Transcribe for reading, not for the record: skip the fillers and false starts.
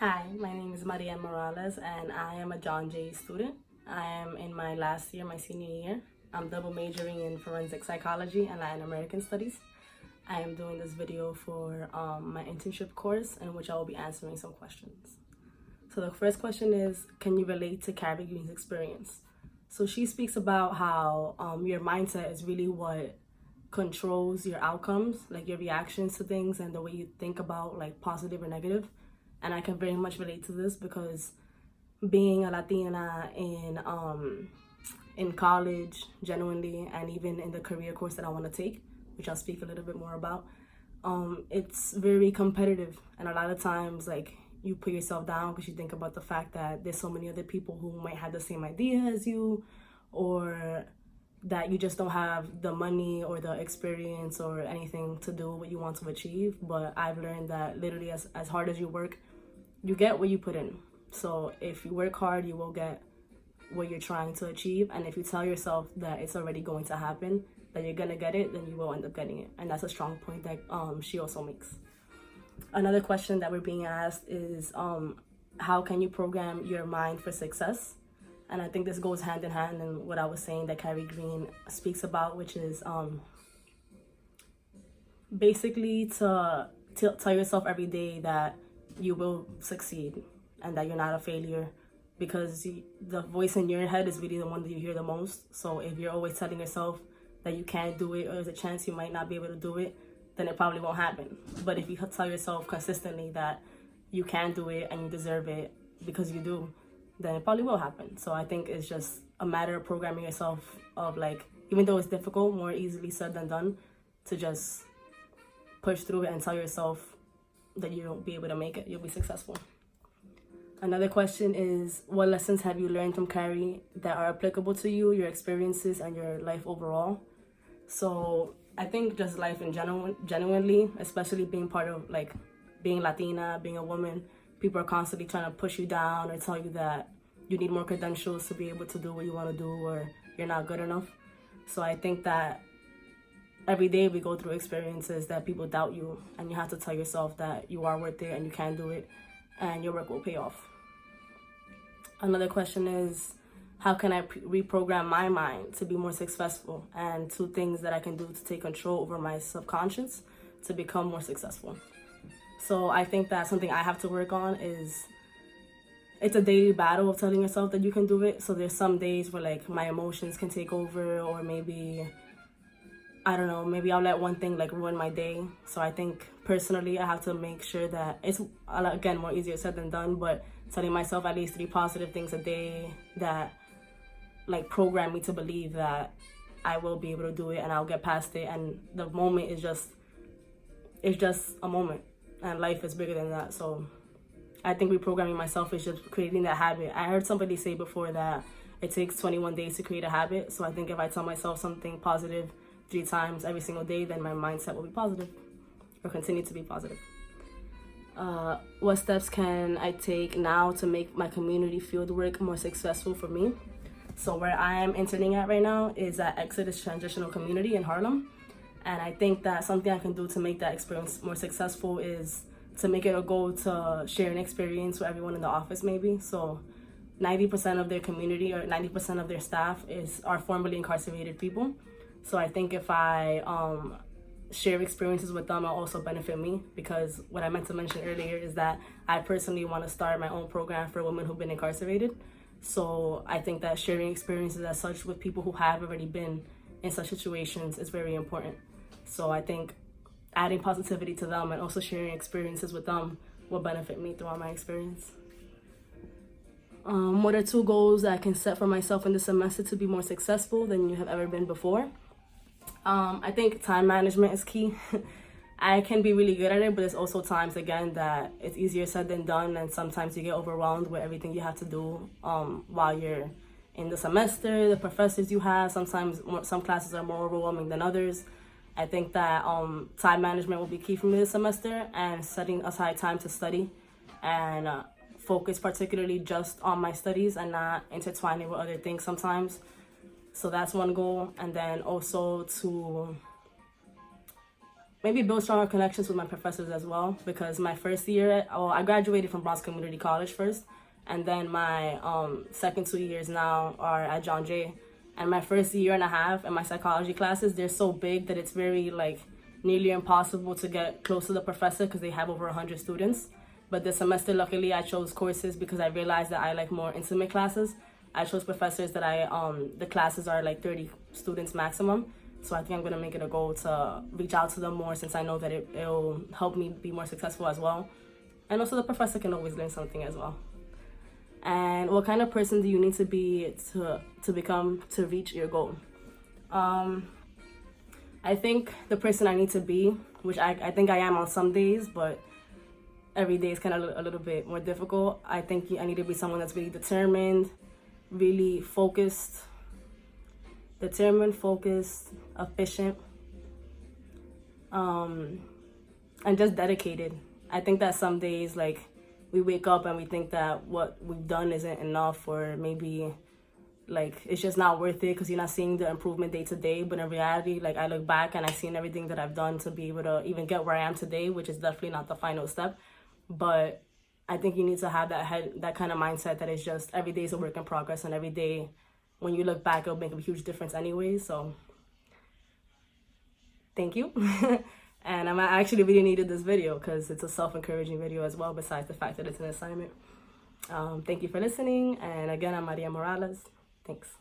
Hi, my name is Maria Morales and I am a John Jay student. I am in my last year, my senior year. I'm double majoring in forensic psychology and Latin American studies. I am doing this video for my internship course in which I will be answering some questions. So the first question is, can you relate to Carrie Green's experience? So she speaks about how your mindset is really what controls your outcomes, like your reactions to things and the way you think about like positive or negative. And I can very much relate to this because being a Latina in college, genuinely, and even in the career course that I want to take, which I'll speak a little bit more about, it's very competitive. And a lot of times, like, you put yourself down because you think about the fact that there's so many other people who might have the same idea as you, or that you just don't have the money or the experience or anything to do what you want to achieve. But I've learned that literally as hard as you work, you get what you put in. So if you work hard, you will get what you're trying to achieve. And if you tell yourself that it's already going to happen, that you're gonna get it, then you will end up getting it. And that's a strong point that she also makes. Another question that we're being asked is how can you program your mind for success? And I think this goes hand in hand in what I was saying that Carrie Green speaks about, which is basically to tell yourself every day that you will succeed and that you're not a failure, because the voice in your head is really the one that you hear the most. So if you're always telling yourself that you can't do it or there's a chance you might not be able to do it, then it probably won't happen. But if you tell yourself consistently that you can do it and you deserve it because you do, then it probably will happen. So I think it's just a matter of programming yourself of, like, even though it's difficult, more easily said than done, to just push through it and tell yourself that you'll be able to make it, you'll be successful. Another question is, what lessons have you learned from Carrie that are applicable to you, your experiences, and your life overall? So I think just life in general, genuinely, especially being part of, like, being Latina, being a woman, people are constantly trying to push you down or tell you that you need more credentials to be able to do what you want to do, or you're not good enough. So I think that every day we go through experiences that people doubt you, and you have to tell yourself that you are worth it and you can do it and your work will pay off. Another question is, how can I reprogram my mind to be more successful? And 2 things that I can do to take control over my subconscious to become more successful. So I think that something I have to work on is, it's a daily battle of telling yourself that you can do it. So there's some days where, like, my emotions can take over, or maybe, I don't know, maybe I'll let one thing like ruin my day. So I think personally I have to make sure that it's, again, more easier said than done, but telling myself at least 3 positive things a day that, like, program me to believe that I will be able to do it and I'll get past it. And the moment is just, it's just a moment, and life is bigger than that. So I think reprogramming myself is just creating that habit. I heard somebody say before that it takes 21 days to create a habit. So I think if I tell myself something positive 3 times every single day, then my mindset will be positive, or continue to be positive. What steps can I take now to make my community field work more successful for me? So where I am interning at right now is at Exodus Transitional Community in Harlem. And I think that something I can do to make that experience more successful is to make it a goal to share an experience with everyone in the office, maybe. So 90% of their community, or 90% of their staff are formerly incarcerated people. So I think if I share experiences with them, it'll also benefit me, because what I meant to mention earlier is that I personally want to start my own program for women who've been incarcerated. So I think that sharing experiences as such with people who have already been in such situations is very important. So I think adding positivity to them and also sharing experiences with them will benefit me throughout my experience. What are 2 goals that I can set for myself in this semester to be more successful than you have ever been before? I think time management is key. I can be really good at it, but there's also times, again, that it's easier said than done, and sometimes you get overwhelmed with everything you have to do while you're in the semester, the professors you have. Sometimes some classes are more overwhelming than others. I think that time management will be key for me this semester, and setting aside time to study and focus particularly just on my studies and not intertwining with other things sometimes. So that's one goal. And then also to maybe build stronger connections with my professors as well, because my first year, I graduated from Bronx Community College first, and then my second 2 years now are at John Jay. And my first year and a half in my psychology classes, they're so big that it's very like nearly impossible to get close to the professor because they have over 100 students. But this semester, luckily, I chose courses because I realized that I like more intimate classes. I chose professors that the classes are like 30 students maximum. So I think I'm going to make it a goal to reach out to them more, since I know that it'll help me be more successful as well. And also the professor can always learn something as well. And what kind of person do you need to be to become, to reach your goal? I think the person I need to be, which I think I am on some days, but every day is kind of a little bit more difficult. I think I need to be someone that's really determined, really focused, efficient, and just dedicated. I think that some days, like, we wake up and we think that what we've done isn't enough, or maybe like it's just not worth it because you're not seeing the improvement day to day. But in reality, like, I look back and I've seen everything that I've done to be able to even get where I am today, which is definitely not the final step. But I think you need to have that kind of mindset that it's just every day is a work in progress, and every day when you look back, it'll make a huge difference anyway. So thank you. And I actually really needed this video because it's a self-encouraging video as well, besides the fact that it's an assignment. Thank you for listening. And again, I'm Maria Morales. Thanks.